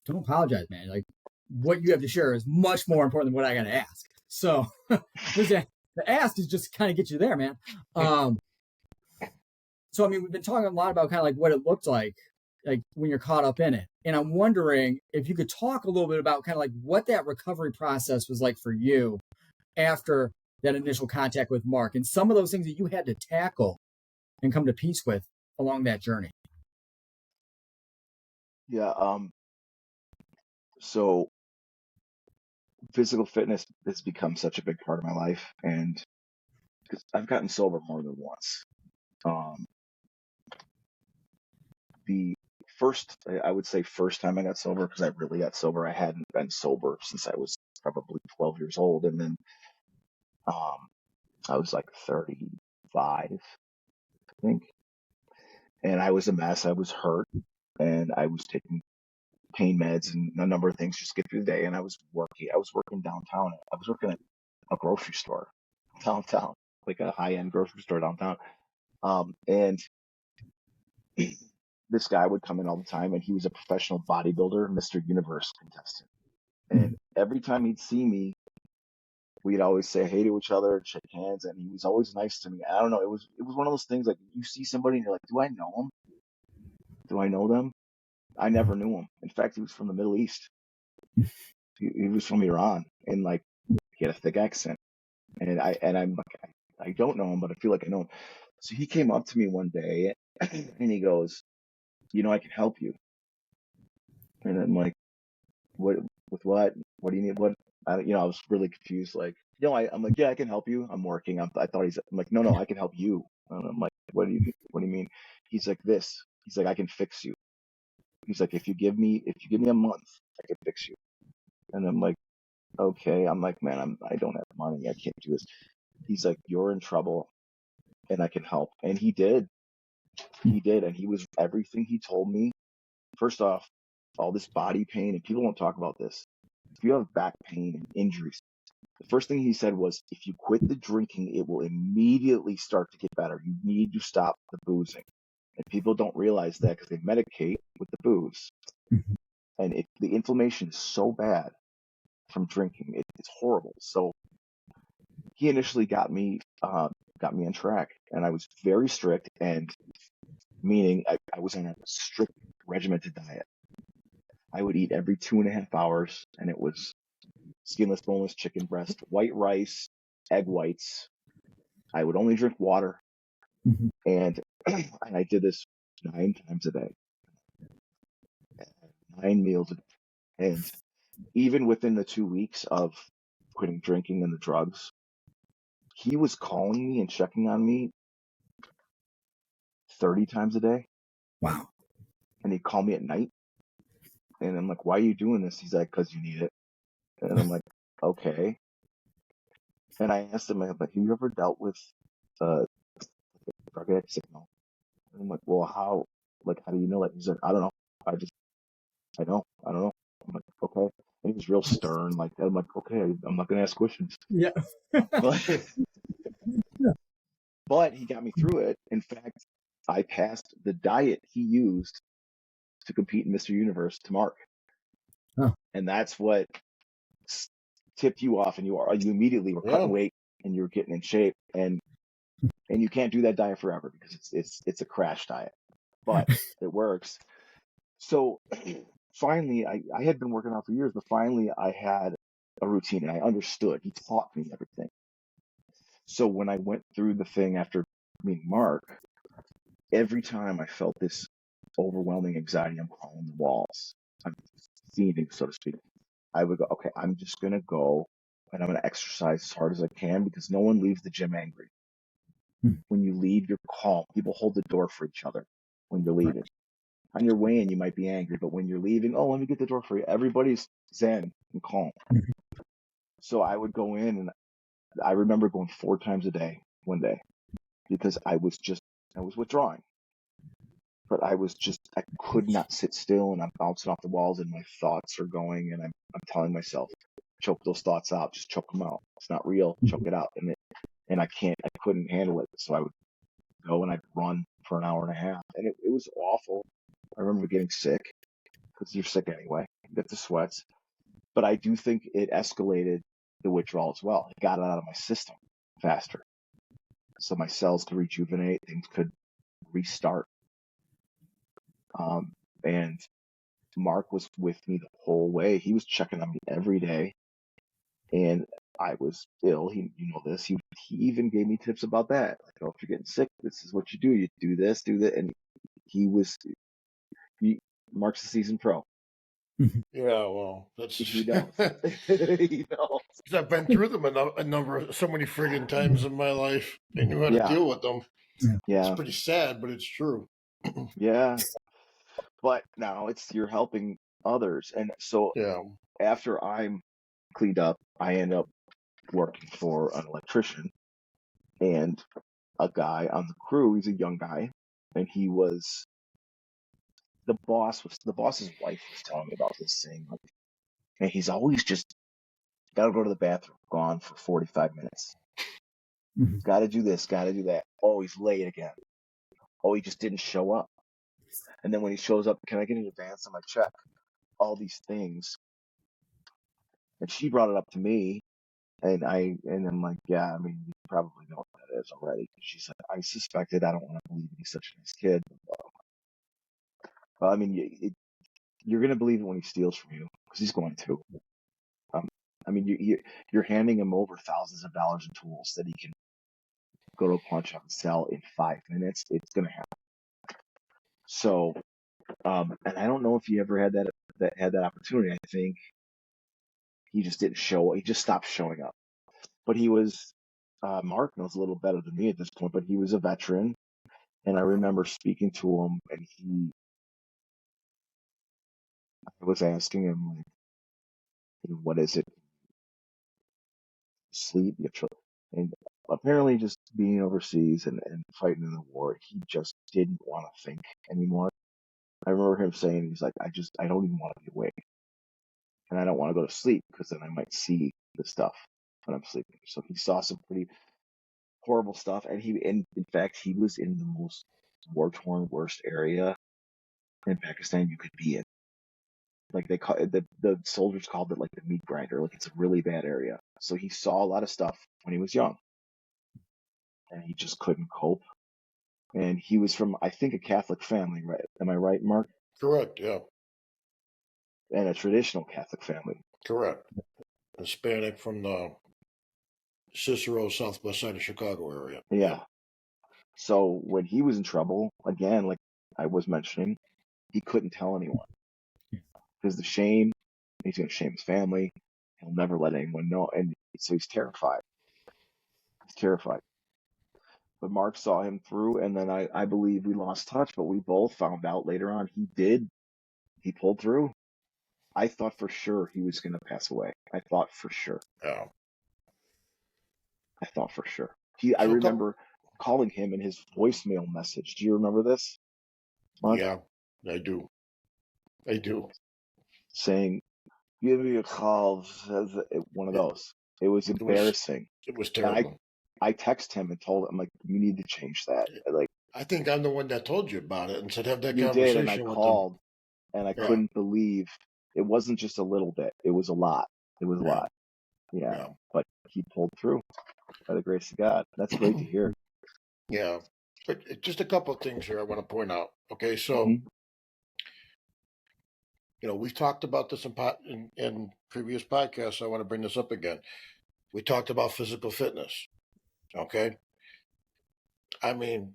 don't apologize, man. Like what you have to share is much more important than what I got to ask. So the ask is just kind of get you there, man. Um, so I mean, we've been talking a lot about kind of like what it looked like when you're caught up in it. And I'm wondering if you could talk a little bit about kind of like what that recovery process was like for you after that initial contact with Mark and some of those things that you had to tackle and come to peace with along that journey. Yeah. So physical fitness has become such a big part of my life, and because I've gotten sober more than once. Um, the I would say first time I got sober, because I really got sober, I hadn't been sober since I was probably 12 years old, and then um, I was like 35, I think, and I was a mess. I was hurt, and I was taking pain meds and a number of things just to get through the day. And I was working. I was working downtown. I was working at a grocery store downtown, like a high-end grocery store downtown. And this guy would come in all the time, and he was a professional bodybuilder, Mr. Universe contestant. And every time he'd see me, we'd always say hey to each other and shake hands, and he was always nice to me. I don't know, it was one of those things, like, you see somebody and you're like, do I know him? Do I know them? I never knew him. In fact, he was from the Middle East. He was from Iran, and like, he had a thick accent. I'm like, I don't know him, but I feel like I know him. So he came up to me one day and he goes, I can help you. And I'm like, what, with what? What do you need? What? I was really confused. Like, I'm like, yeah, I can help you. I'm working. I thought I'm like, no, I can help you. And I'm like, what do you mean? He's like this. He's like, I can fix you. He's like, if you give me a month, I can fix you. And I'm like, okay. I'm like, man, I don't have money. I can't do this. He's like, you're in trouble and I can help. And he did. He did. And he was everything he told me. First off, all this body pain, and people don't talk about this. If you have back pain and injuries, the first thing he said was, if you quit the drinking, it will immediately start to get better. You need to stop the boozing. And people don't realize that because they medicate with the booze. Mhm. And the inflammation is so bad from drinking, it's horrible. So he initially got me on track, and I was very strict, and meaning I was on a strict regimented diet. I would eat every 2.5 hours, and it was skinless, boneless chicken breast, white rice, egg whites. I would only drink water, Mhm. and and I did this 9 times a day, 9 meals a day. And even within the 2 weeks of quitting drinking and the drugs, he was calling me and checking on me 30 times a day. Wow. And he'd call me at night. And I'm like, why are you doing this? He's like, because you need it. And I'm like, okay. And I asked him, like, have you ever dealt with drug addict signal? And I'm like, well, how do you know that? He's like, I don't know. I don't know. I'm like, okay. And he was real stern. Like, I'm like, okay, I'm not going to ask questions. Yeah. But, Yeah. but he got me through it. In fact, I passed the diet he used to compete in Mr. Universe to Mark. Huh. And that's what tipped you off, and you immediately were cutting weight and you're getting in shape, and you can't do that diet forever because it's a crash diet, but it works. So finally, I had been working out for years, but finally I had a routine and I understood. He taught me everything. So when I went through the thing after meeting Mark, every time I felt this overwhelming anxiety, I'm calling the walls, I'm fiending, so to speak, I would go, okay, I'm just going to go and I'm going to exercise as hard as I can because no one leaves the gym angry. When you leave, you're calm. People hold the door for each other when you're leaving. On your way in, you might be angry, but when you're leaving, oh, let me get the door for you. Everybody's zen and calm. So I would go in, and I remember going 4 times a day one day because I was withdrawing. But I could not sit still, and I'm bouncing off the walls, and my thoughts are going, and I'm telling myself, choke those thoughts out, just choke them out. It's not real, choke it out. And I couldn't handle it. So I would go and I'd run for an hour and a half, and it was awful. I remember getting sick because you're sick anyway, you get the sweats. But I do think it escalated the withdrawal as well. It got it out of my system faster. So my cells could rejuvenate, things could restart. And Mark was with me the whole way. He was checking on me every day. And I was ill. You know this. He even gave me tips about that. Like, oh, if you're getting sick, this is what you do. You do this, do that. And Mark's a seasoned pro. Yeah, well, that's He knows. He knows. I've been through them so many friggin' times in my life. I knew how to deal with them. Yeah. It's pretty sad, but it's true. Yeah. But now you're helping others. And so after I'm cleaned up, I end up working for an electrician and a guy on the crew. He's a young guy, and the boss's wife was telling me about this thing. And he's always just got to go to the bathroom, gone for 45 minutes. Got to do this, got to do that. Oh, he's late again. Oh, he just didn't show up. And then when he shows up, can I get an advance on my check? All these things. And she brought it up to me, and I'm like, yeah, I mean, you probably know what that is already. She said, I suspected. I don't want to believe he's such a nice kid. Well, I mean, you're going to believe it when he steals from you, because he's going to. I mean, you're handing him over thousands of dollars in tools that he can go to a pawn shop and sell in 5 minutes. It's going to happen. So, and I don't know if he ever had that opportunity. I think he just didn't show. He just stopped showing up. But he was. Mark knows a little better than me at this point, but he was a veteran, and I remember speaking to him, and I was asking him, like, what is it sleep. And apparently, just being overseas and fighting in the war, he just didn't want to think anymore. I remember him saying, he's like, I don't even want to be awake, and I don't want to go to sleep because then I might see the stuff when I'm sleeping. So he saw some pretty horrible stuff, and in fact, he was in the most war-torn, worst area in Pakistan you could be in. Like they call it, the soldiers called it like the meat grinder. Like it's a really bad area. So he saw a lot of stuff when he was young, and he just couldn't cope. And he was from, I think, a Catholic family, right? Am I right, Mark? Correct. Yeah. And a traditional Catholic family. Correct. Hispanic from the Cicero, southwest side of Chicago area. Yeah. So when he was in trouble, again, like I was mentioning, he couldn't tell anyone because the shame, he's going to shame his family. He'll never let anyone know. And so he's terrified. He's terrified. But Mark saw him through, and then I believe we lost touch, but we both found out later on he did. He pulled through. I thought for sure he was going to pass away. I thought for sure. Yeah. I thought for sure. I remember calling him in his voicemail message. Do you remember this, Mark? Yeah, I do. I do. Saying, give me a call. One of those. It was embarrassing. It was And terrible. I text him and told him, like, you need to change that. Like, I think I'm the one that told you about it and said have that you conversation did, and I with called, and I Yeah. couldn't believe it wasn't just a little bit. It was a lot. It was a lot. Yeah. But he pulled through by the grace of God. That's great to hear. Yeah. But just a couple of things here I want to point out. Okay, so we've talked about this in previous podcasts. So I want to bring this up again. We talked about physical fitness. Okay. I mean,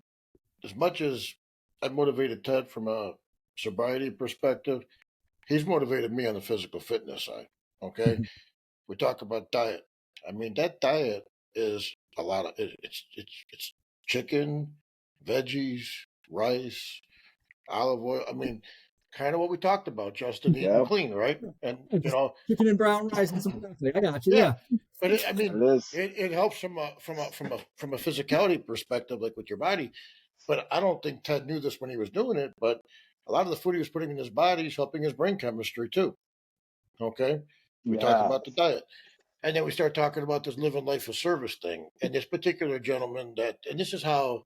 as much as I motivated Ted from a sobriety perspective, he's motivated me on the physical fitness side. Okay. We talk about diet. I mean, that diet is a lot of it's chicken, veggies, rice, olive oil. I mean, kind of what we talked about, Justin, eating clean, right? And chicken and brown rice and some broccoli. I got you. Yeah. But it helps from a physicality perspective, like with your body. But I don't think Ted knew this when he was doing it. But a lot of the food he was putting in his body is helping his brain chemistry too. Okay, we talk about the diet. And then we start talking about this living life of service thing. And this particular gentleman and this is how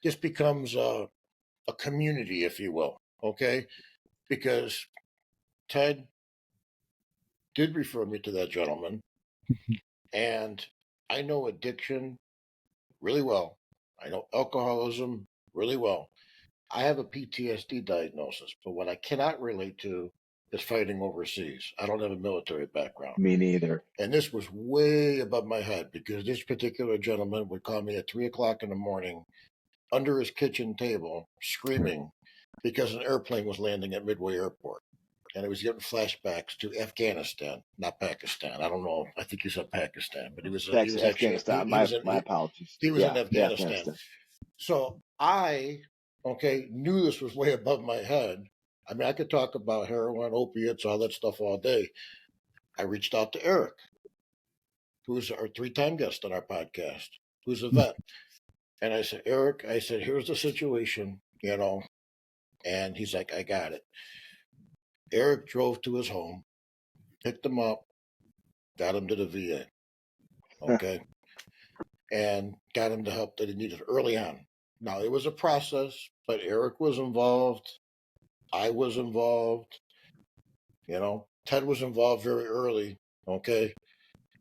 this becomes a community, if you will. Okay. Because Ted did refer me to that gentleman. And I know addiction really well. I know alcoholism really well. I have a PTSD diagnosis, but what I cannot relate to is fighting overseas. I don't have a military background. Me neither. And this was way above my head because this particular gentleman would call me at 3:00 in the morning under his kitchen table screaming because an airplane was landing at Midway Airport. And he was getting flashbacks to Afghanistan, not Pakistan. I don't know. I think you said Pakistan, but he was Afghanistan. My apologies. He was in Afghanistan. So I knew this was way above my head. I mean, I could talk about heroin, opiates, all that stuff all day. I reached out to Eric, who's our 3-time guest on our podcast, who's a vet. And I said, Eric, here's the situation, and he's like, I got it. Eric drove to his home, picked him up, got him to the VA, okay, and got him the help that he needed early on. Now, it was a process, but Eric was involved. I was involved. Ted was involved very early, okay?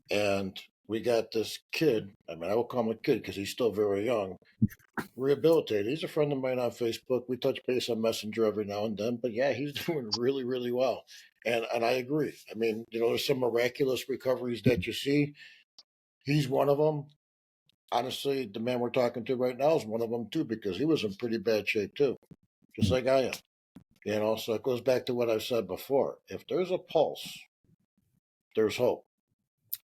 And we got this kid, I mean, I will call him a kid because he's still very young, rehabilitated. He's a friend of mine on Facebook. We touch base on Messenger every now and then, but yeah, he's doing really, really well. And I agree. I mean, there's some miraculous recoveries that you see. He's one of them. Honestly, the man we're talking to right now is one of them too, because he was in pretty bad shape too, just like I am. So it goes back to what I've said before. If there's a pulse, there's hope.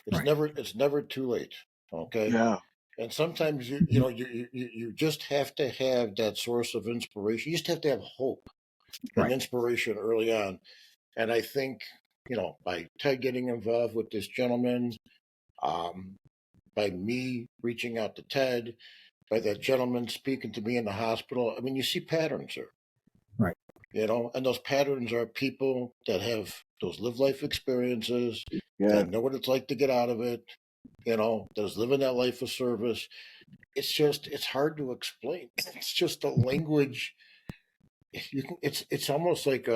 It's never too late. Okay. Yeah. And sometimes you just have to have that source of inspiration. You just have to have hope and inspiration early on. And I think, by Ted getting involved with this gentleman, by me reaching out to Ted, by that gentleman speaking to me in the hospital. I mean, you see patterns there. Right. And those patterns are people that have those live life experiences, Yeah. that know what it's like to get out of it, that's living that life of service. It's hard to explain. It's just a language. It's almost like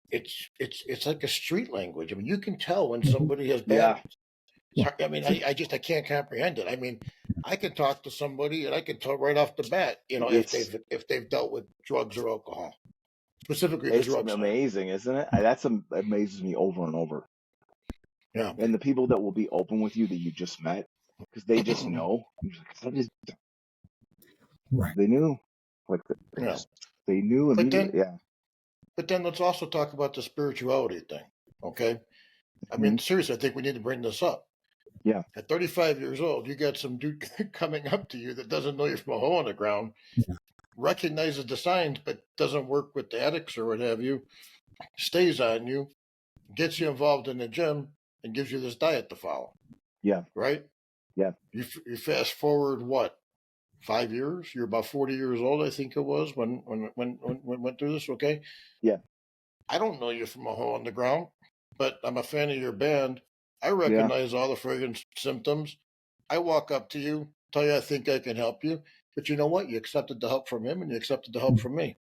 it's like a street language. I mean, you can tell when somebody has Yeah. patterns. I mean, I can't comprehend it. I mean, I can talk to somebody and I can tell right off the bat, if they've dealt with drugs or alcohol, specifically the It's drug side. amazing, isn't it? That amazes me over and over. Yeah. And the people that will be open with you that you just met, because they just know. Right. They knew. Like Yeah. they knew immediately. But then let's also talk about the spirituality thing. Okay. I mean, seriously, I think we need to bring this up. Yeah. At 35 years old, you got some dude coming up to you that doesn't know you're from a hole in the ground, recognizes the signs, but doesn't work with the addicts or what have you, stays on you, gets you involved in the gym, and gives you this diet to follow. Yeah. Right? Yeah. You fast forward what? 5 years? You're about 40 years old, I think it was, when went through this. Okay. Yeah. I don't know you from a hole in the ground, but I'm a fan of your band. I Yeah. recognize all the fragrance symptoms. I walk up to you, tell you I think I can help you, but you know what? You accepted the help from him, and you accepted the help from me.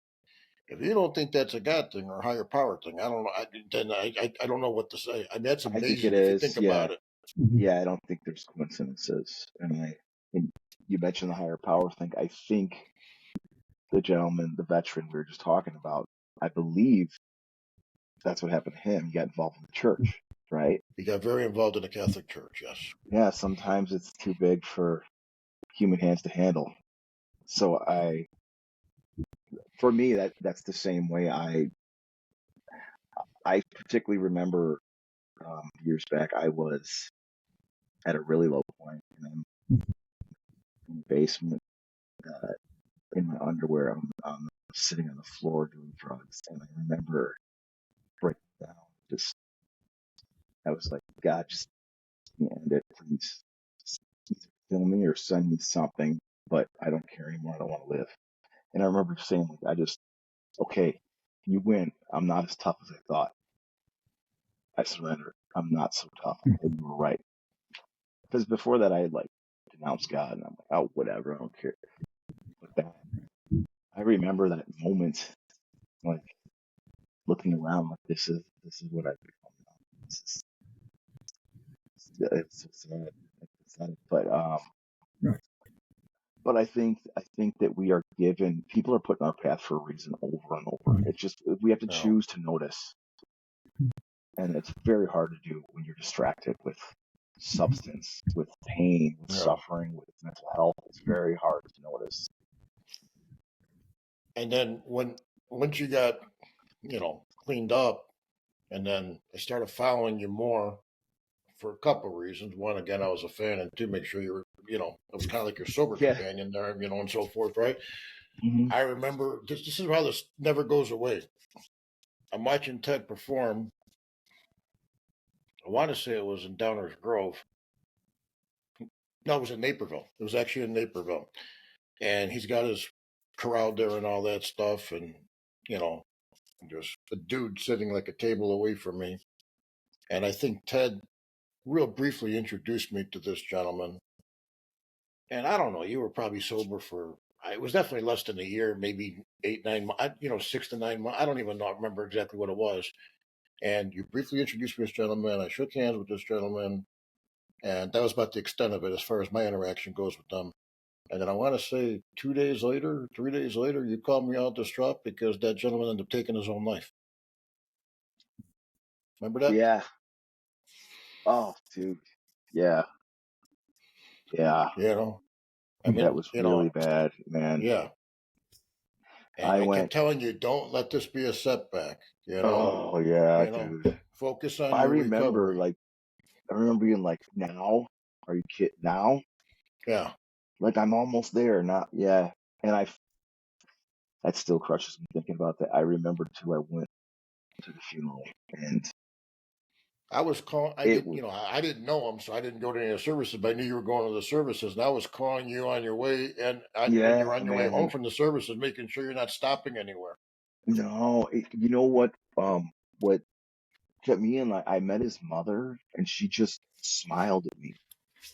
If you don't think that's a God thing or a higher power thing, I don't know. I don't know what to say. I mean, that's I think amazing it if you is. think Yeah. about it. Yeah. I don't think there's coincidences. And you mentioned the higher power thing. I think the gentleman, the veteran we were just talking about, I believe that's what happened to him. He got involved in the church, right? He got very involved in the Catholic Church. Yes. Yeah. Sometimes it's too big for human hands to handle. So for me, that's the same way. I particularly remember years back, I was at a really low point, and I'm in the basement in my underwear. I'm sitting on the floor doing drugs, and I remember breaking down. I was like, God, just end it, please. Just either kill me or send me something, but I don't care anymore. I don't want to live. And I remember saying, okay, you win. I'm not as tough as I thought. I surrender. I'm not so tough. And you were right. Because before that, I had denounced God, and I'm like, oh, whatever, I don't care. But I remember that moment, like looking around, like this is what I've become now. It's so sad. It's sad. Right. But I think that we are given. People are put in our path for a reason over and over. It's just we have to choose to notice, and it's very hard to do when you're distracted with substance, with pain, with suffering, with mental health. It's very hard to notice. And then once you got, cleaned up, and then I started following you more for a couple of reasons. One, again, I was a fan, and two, make sure you were, it was kind of like your sober companion there, and so forth, right? Mm-hmm. I remember this is how this never goes away. I'm watching Ted perform. I want to say it was in Downers Grove. No, it was in Naperville. It was actually in Naperville. And he's got his corral there and all that stuff. And, just a dude sitting like a table away from me. And I think Ted real briefly introduced me to this gentleman. And I don't know, you were probably sober for, it was definitely less than a year, maybe 8, 9 months, 6 to 9 months. I don't even remember exactly what it was. And you briefly introduced me to this gentleman. I shook hands with this gentleman. And that was about the extent of it as far as my interaction goes with them. And then I want to say 2 days later, 3 days later, you called me all distraught because that gentleman ended up taking his own life. Remember that? Yeah. Oh, dude. Yeah. Yeah. I mean, that was really bad, man. Yeah. And I kept telling you, don't let this be a setback. Oh yeah, dude. Focus on your recovery. I remember being like, now? Are you kidding? Now? Yeah. Like I'm almost there. Not yeah. And that still crushes me thinking about that. I remember too. I went to the funeral, and I was calling. I It didn't, was, I didn't know him, so I didn't go to any of the services. But I knew you were going to the services, and I was calling you on your way, and when you're yeah, on your way man. home from the services, making sure you're not stopping anywhere. No, you know what kept me in, like, I met his mother, and she just smiled at me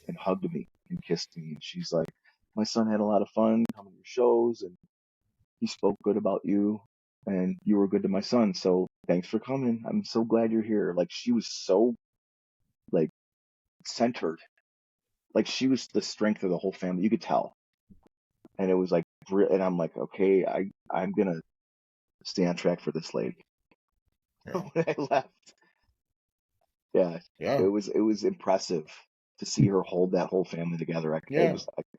and hugged me and kissed me. And she's like, my son had a lot of fun coming to your shows, and he spoke good about you, and you were good to my son. So thanks for coming. I'm so glad you're here. Like, she was so, like, centered. Like, she was the strength of the whole family. You could tell. And it was like, and I'm like, okay, I'm gonna stay on track for this lady. Yeah, When I left, yeah, yeah, it was impressive to see her hold that whole family together. yeah.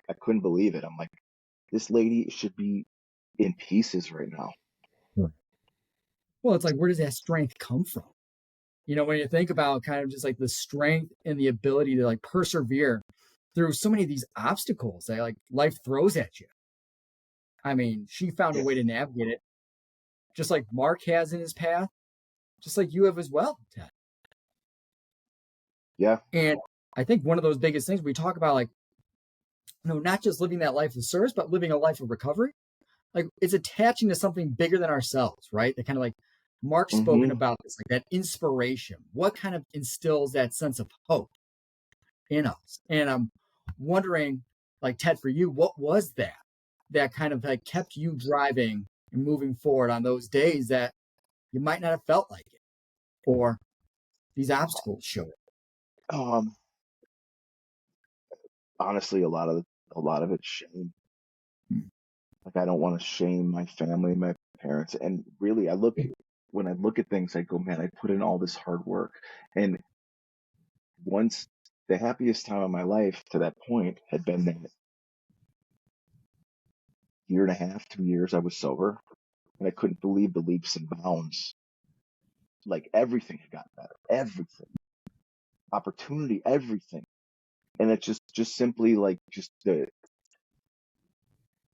I couldn't believe it. I'm like, this lady should be in pieces right now. Well, it's like, where does that strength come from? When you think about kind of just like the strength and the ability to like persevere through so many of these obstacles that like life throws at you. I mean, she found a Yeah, way to navigate it, just like Mark has in his path, just like you have as well, Ted. yeah, And I think one of those biggest things we talk about, like, not just living that life of service, but living a life of recovery. Like, it's attaching to something bigger than ourselves, right? That kind of like Mark's spoken hmm about this, like that inspiration. What kind of instills that sense of hope in us? And I'm wondering, like, Ted, for you, what was that kind of like kept you driving and moving forward on those days that you might not have felt like it, or these obstacles showed it? Um, honestly, a lot of it's shame. Like, I don't want to shame my family, my parents, and really, when I look at things, I go, man, I put in all this hard work, and once the happiest time of my life to that point had been that year and a half, 2 years I was sober, and I couldn't believe the leaps and bounds. Like, everything had gotten better, everything, opportunity, everything, and it's just simply like, just the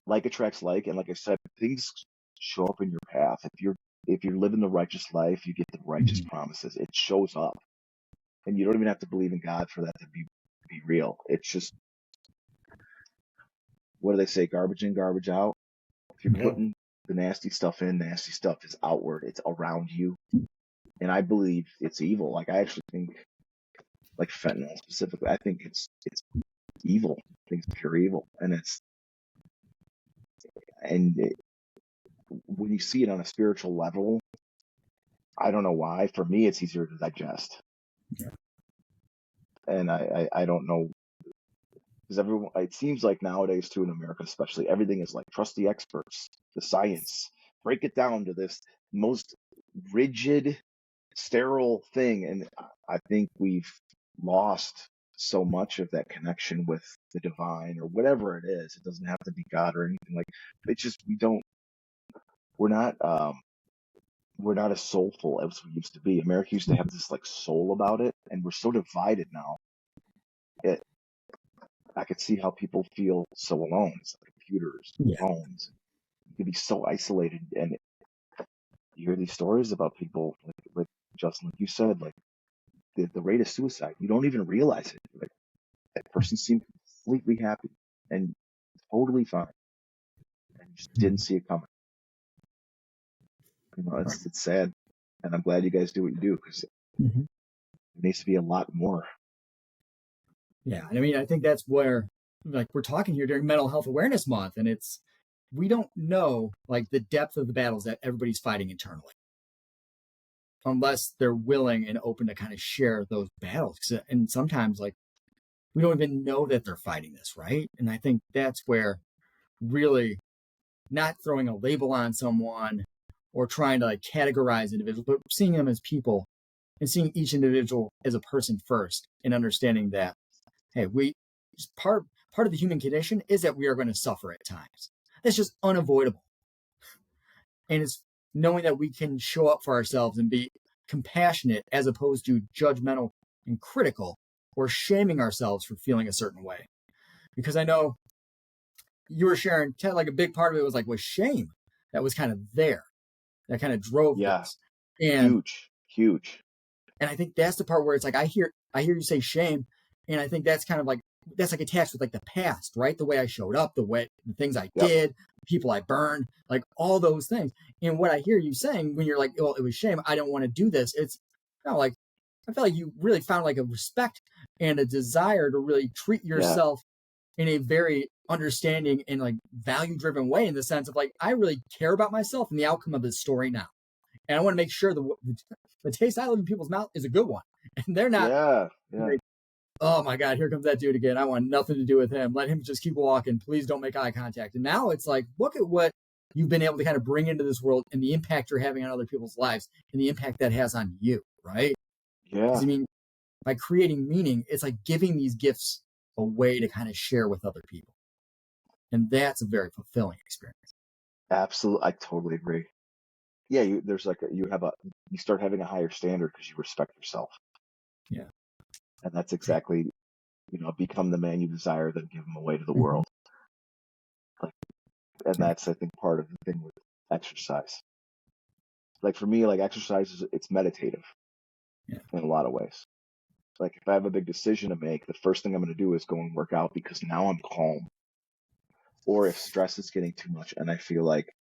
like attracts like, and like I said, things show up in your path. If you're living the righteous life, you get the righteous promises. It shows up, and you don't even have to believe in God for that to be real. It's just, what do they say? Garbage in, garbage out. If you're Yeah. putting the nasty stuff in, nasty stuff is outward. It's around you, and I believe it's evil. Like, I actually think, like fentanyl specifically, I think it's evil. I think it's pure evil, and when you see it on a spiritual level, I don't know why. For me, it's easier to digest, and I don't know, because everyone, it seems like nowadays too, in America especially, everything is like, trust the experts, the science, break it down to this most rigid, sterile thing. And I think we've lost so much of that connection with the divine, or whatever it is. It doesn't have to be God or anything. Like, it's just, we're not we're not as soulful as we used to be. America used to have this like soul about it, and we're so divided now. It I could see how people feel so alone. It's like computers, Yeah. phones. You can be so isolated, and you hear these stories about people, like Justin, like you said, like the rate of suicide. You don't even realize it. Like, that person seemed completely happy and totally fine, and you just didn't see it coming. It's sad, and I'm glad you guys do what you do, because Mhm. there needs to be a lot more. Yeah. And I mean, I think that's where, like, we're talking here during Mental Health Awareness Month, and we don't know like the depth of the battles that everybody's fighting internally unless they're willing and open to kind of share those battles. And sometimes, like, we don't even know that they're fighting this, right? And I think that's where really not throwing a label on someone or trying to like categorize individuals, but seeing them as people and seeing each individual as a person first, and understanding that, hey, part of the human condition is that we are going to suffer at times. That's just unavoidable. And it's knowing that we can show up for ourselves and be compassionate as opposed to judgmental and critical, or shaming ourselves for feeling a certain way. Because I know you were sharing, Ted, like a big part of it was shame that was kind of there, that kind of drove Yeah, this. And huge, huge. And I think that's the part where it's like, I hear you say shame. And I think that's kind of like, that's like attached with like the past, right? The way I showed up, the things I did, people I burned, like all those things. And what I hear you saying when you're like, well, it was shame, I don't want to do this. It's like, I feel like you really found like a respect and a desire to really treat yourself in a very understanding and like value driven way, in the sense of like, I really care about myself and the outcome of this story now. And I want to make sure the taste I leave in people's mouth is a good one. And they're not, like, oh my God, here comes that dude again. I want nothing to do with him. Let him just keep walking. Please don't make eye contact. And now it's like, look at what you've been able to kind of bring into this world and the impact you're having on other people's lives and the impact that has on you, right? Yeah. I mean, by creating meaning, it's like giving these gifts a way to kind of share with other people. And that's a very fulfilling experience. Absolutely. I totally agree. Yeah. You start having a higher standard because you respect yourself. Yeah. And that's exactly, become the man you desire, then give them away to the world. And that's, I think, part of the thing with exercise. Like for me, like exercise it's meditative in a lot of ways. Like if I have a big decision to make, the first thing I'm going to do is go and work out because now I'm calm. Or if stress is getting too much and I feel like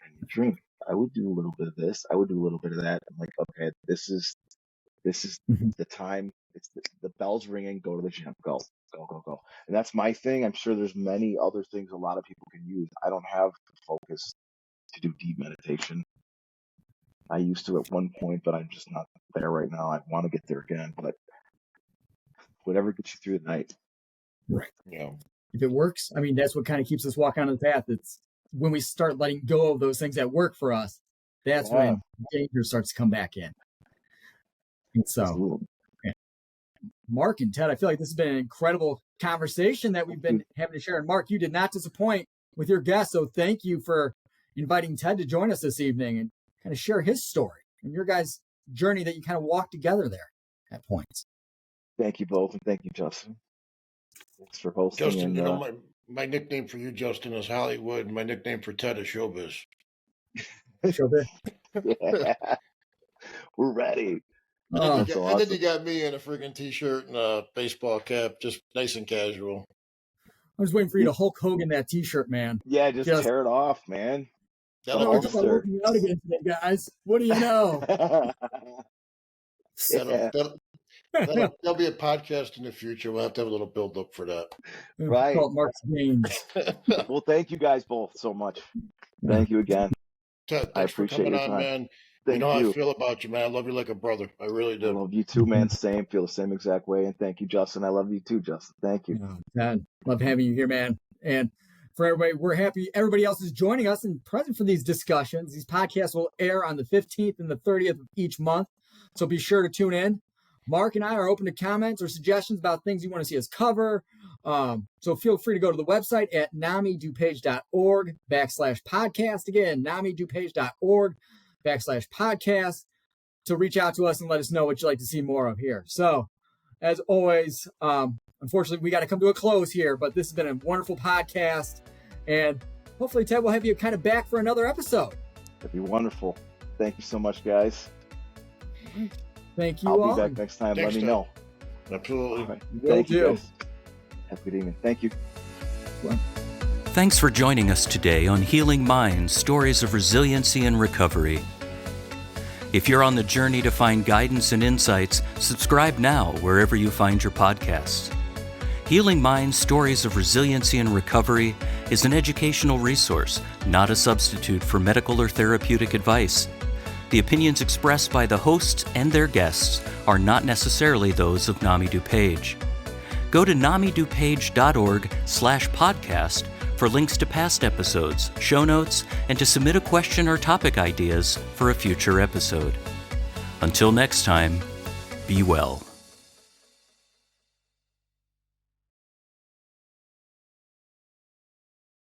I need to drink, I would do a little bit of this. I would do a little bit of that. I'm like, okay, this is the time. It's the bell's ringing. Go to the gym. Go. And that's my thing. I'm sure there's many other things a lot of people can use. I don't have the focus to do deep meditation. I used to at one point, but I'm just not there right now. I want to get there again, but whatever gets you through the night. Right. If it works, I mean, that's what kind of keeps us walking on the path. It's when we start letting go of those things that work for us, that's when danger starts to come back in. And so, Mark and Ted, I feel like this has been an incredible conversation that we've been having to share. And Mark, you did not disappoint with your guests. So thank you for inviting Ted to join us this evening and kind of share his story and your guys' journey that you kind of walked together there at points. Thank you both. And thank you, Justin. Thanks for hosting. Justin, my nickname for you, Justin, is Hollywood. My nickname for Ted is Showbiz. Showbiz. Yeah. We're ready. And then you got me in a freaking t-shirt and a baseball cap, just nice and casual. I was waiting for you to Hulk Hogan that t-shirt, man. Yeah, just tear it off, man. We're talking about working out again today, guys. What do you know? There'll be a podcast in the future. We'll have to have a little build up for that. Right. Call it Mark's Games. Well, thank you guys both so much. Thank you again. Ted, thanks for coming on, man. Thank you. How I feel about you, man. I love you like a brother. I really do. I love you too, man. Same. Feel the same exact way. And thank you, Justin. I love you too, Justin. Thank you. Man, love having you here, man. And for everybody, we're happy everybody else is joining us and present for these discussions. These podcasts will air on the 15th and the 30th of each month. So be sure to tune in. Mark and I are open to comments or suggestions about things you want to see us cover. So feel free to go to the website at namidupage.org/podcast. Again, namidupage.org/podcast to reach out to us and let us know what you'd like to see more of here. So as always, unfortunately, we got to come to a close here, but this has been a wonderful podcast. And hopefully, Ted, we'll have you kind of back for another episode. That'd be wonderful. Thank you so much, guys. Thank you all. I'll be back next time. Let me know. Absolutely. Right. Thank you, guys. Have a good evening. Thank you. Well. Thanks for joining us today on Healing Minds, Stories of Resiliency and Recovery. If you're on the journey to find guidance and insights, subscribe now wherever you find your podcasts. Healing Minds, Stories of Resiliency and Recovery is an educational resource, not a substitute for medical or therapeutic advice. The opinions expressed by the hosts and their guests are not necessarily those of NAMI DuPage. Go to namidupage.org/podcast for links to past episodes, show notes, and to submit a question or topic ideas for a future episode. Until next time, be well.